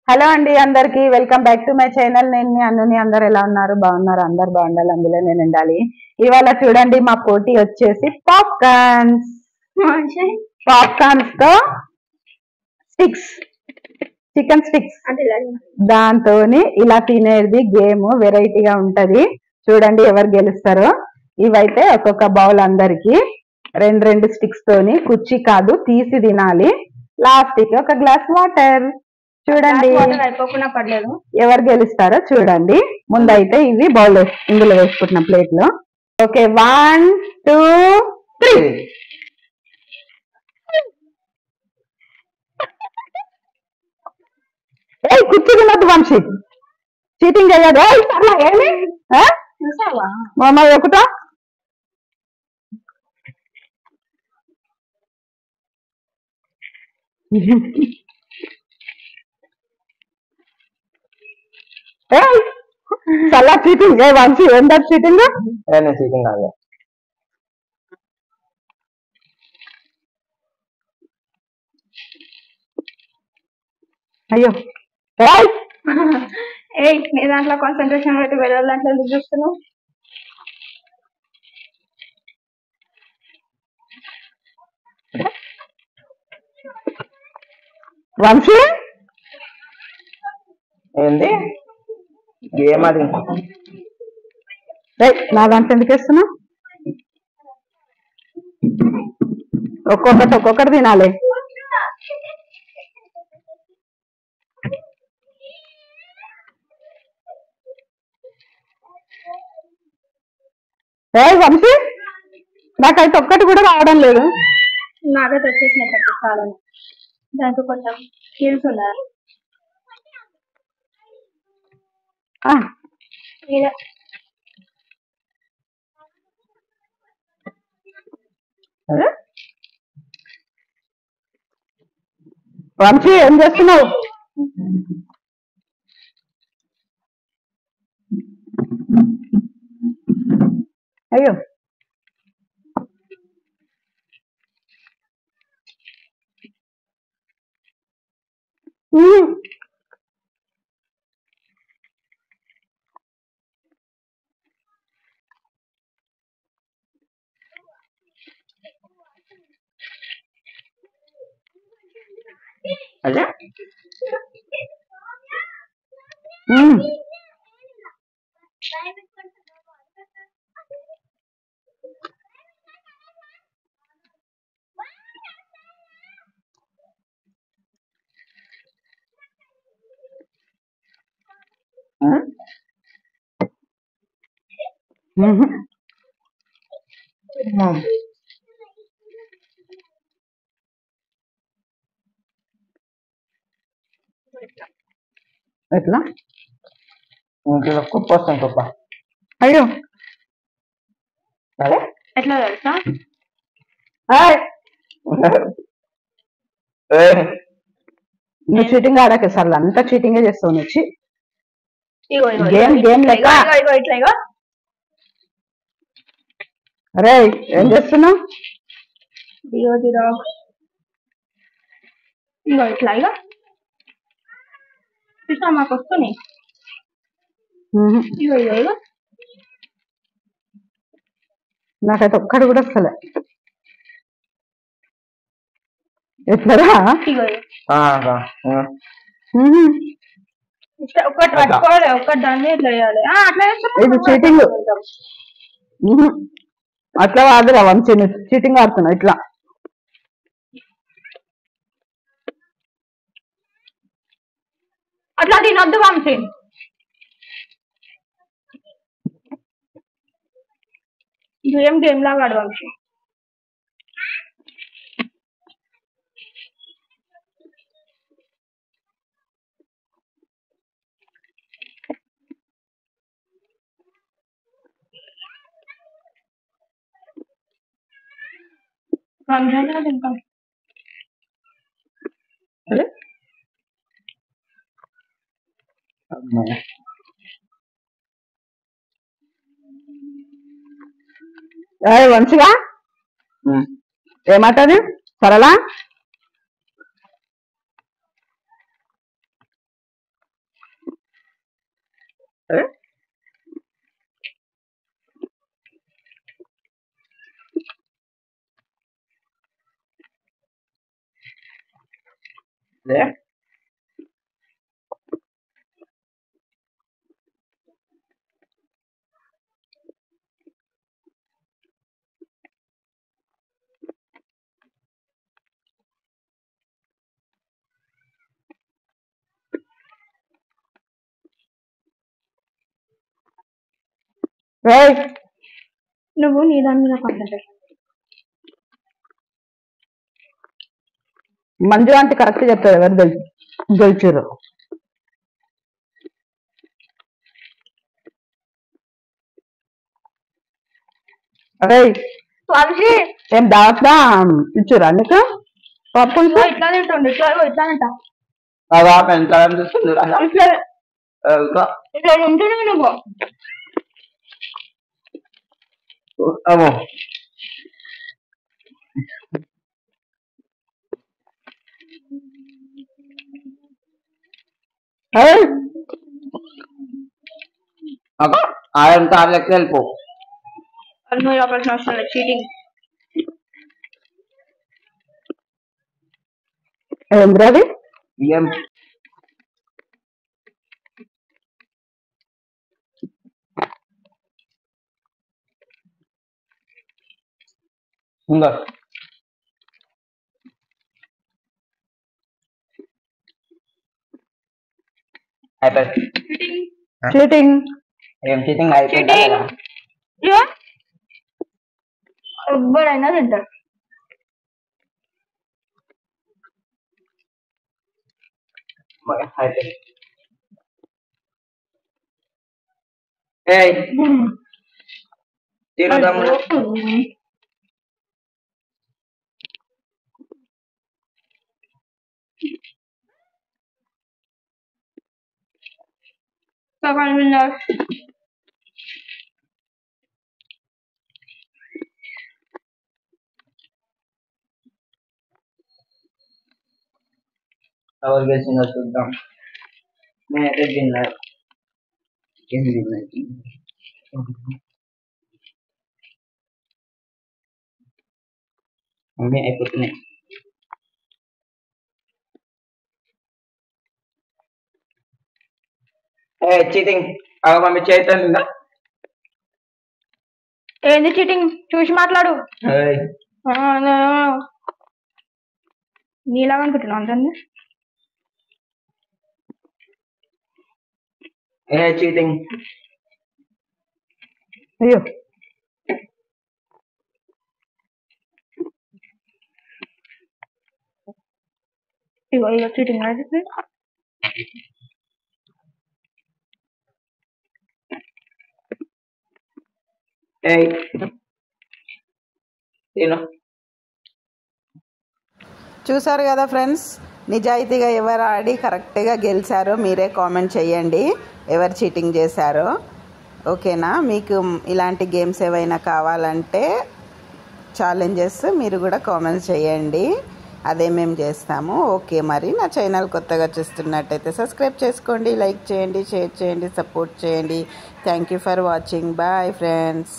Hello అండి, అందరికి welcome back to my channel. నేను మీ అన్నుని. అందరు ఎలా ఉన్నారు? బాగున్నారు? అందరు బాగుండాలి, అందులో నేను ఉండాలి. ఇవాళ చూడండి, మా పోటీ వచ్చేసి పాప్కార్న్స్. పాప్కార్న్స్ తో స్టిక్స్, చికెన్ స్టిక్స్, దాంతో ఇలా తినేది గేమ్ వెరైటీగా ఉంటది. చూడండి ఎవరు గెలుస్తారో. ఇవైతే ఒక్కొక్క బౌల్, అందరికి రెండు స్టిక్స్ తోని, కుర్చీ కాదు తీసి తినాలి. లాస్ట్ కి ఒక గ్లాస్ వాటర్. చూడండి ఎవరు గెలుస్తారో చూడండి. ముందైతే ఇవి బౌల్ ఇందులో వేసుకుంటున్నాం, ప్లేట్ లో. ఓకే, 1 2 3. కుర్చీ తినద్దు వంశీ, చీటింగ్ చేయదు. ఏమి మామ ఒకటా? చాలా చీటింగ్ వంశీ. ఎంత చీటింగ్? చీటింగ్ కాదు. అయ్యో, నీ దాంట్లో కాన్సన్ట్రేషన్ పెట్టి వేరే దాంట్లో ఎందుకు చూస్తున్నావు? వంశీ ఏంది గేమ్ అది? నా దాంట్లో ఎందుకు వేస్తున్నావు? ఒక్కొక్కటి తినాలి. వంశీ, నాకైతే ఒక్కటి కూడా రావడం లేదు. నాకైతే వచ్చేసినట్టు చాలా. దాంట్లో కొంచెం స్కిల్స్ ఉన్నారు. వంశీ ఏం చేస్తున్నావు? అయ్యో, అదే ఎట్లా? ఇంట్లో కుప్ప వస్తాం, కుప్ప. అయ్యో, అదే ఎట్లా తెలుసా? నువ్వు చీటింగ్ ఆడకే సార్, అంతా చీటింగే చేస్తావు నువ్వు. గేమ్ లెక్క. అరే ఏం చేస్తున్నావు? ఇగో ఇట్లా ఇక చూసా మాకు వస్తున్నాయి. ఇగో ఇగో ఇగో నాకైతే ఒక్కడు కూడా వస్తలే. ఎట్లరా? ఇగో ఒకటి పట్టుకోవాలి, ఒకటి దాన్ని ఇట్లా వేయాలి. అట్లా ఇది చీటింగ్. అట్లా కాదురా వంశీ, చీటింగ్ ఆడుతున్నావు ఇట్లా. అట్లా తినొద్దు వంశీ. గేమ్ లాగా ఆడు వంశీ. తింటాం. వంశీగా ఏమంటది సరళ? అదే అదే రైట్. నువ్వు నీ దాని మీద కాన్సన్ట్రేషన్. మంజు అంటే కరెక్ట్ చెప్తారు ఎవరు గెలిచారు. అరే స్వామిజీ ఏం దావత్లా ఇచ్చారా నీకు పప్పు ఇట్లా తింటుండు, ఇట్లా అంట. అలా పెంచాలని చూస్తుంది ఇట్లా ఇట్లా ఉంటుంది నువ్వు. అమ్మో ఆయన తాళ్ళకి వెళ్ళిపో. అది నువ్వు ఆపరేషన్ అవసరం లేదు. చీటింగ్. ఏం రవి ఏం ఉందా అయిపోయింది. చీటింగ్. ఏం చీటింగ్ అయిపోయిందా లేదా? ఎవ్వరైనా తింటారు. అయిపోయింది. ఏయ్ తిను తమ్ముడు. ఎవరు గెలిచిందో చూద్దాం. నేనైతే తిన్నారు. ఏం తిన్నారు? అన్నీ అయిపోతున్నాయి. ఏ చీటింగ్ అవ మమ్మీ చేస్తుందా? ఏంది చీటింగ్? చూసి మాట్లాడు. నీలాగా అనుకుంటున్నావు అందరినీ. ఏ చీటింగ్ అయ్యో ఇగో ఇగో చీటింగ్ అయితే తిను. చూసారు కదా ఫ్రెండ్స్, నిజాయితీగా ఎవరు ఆడి కరెక్ట్గా గెలిచారో మీరే కామెంట్ చేయండి ఎవరు చీటింగ్ చేశారో. ఓకేనా? మీకు ఇలాంటి గేమ్స్ ఏవైనా కావాలంటే ఛాలెంజెస్ మీరు కూడా కామెంట్స్ చేయండి, అదే మేము చేస్తాము. ఓకే, మరి నా ఛానల్ కొత్తగా చూస్తున్నట్టయితే సబ్స్క్రైబ్ చేసుకోండి, లైక్ చేయండి, షేర్ చేయండి, సపోర్ట్ చేయండి. Thank you for watching. Bye friends.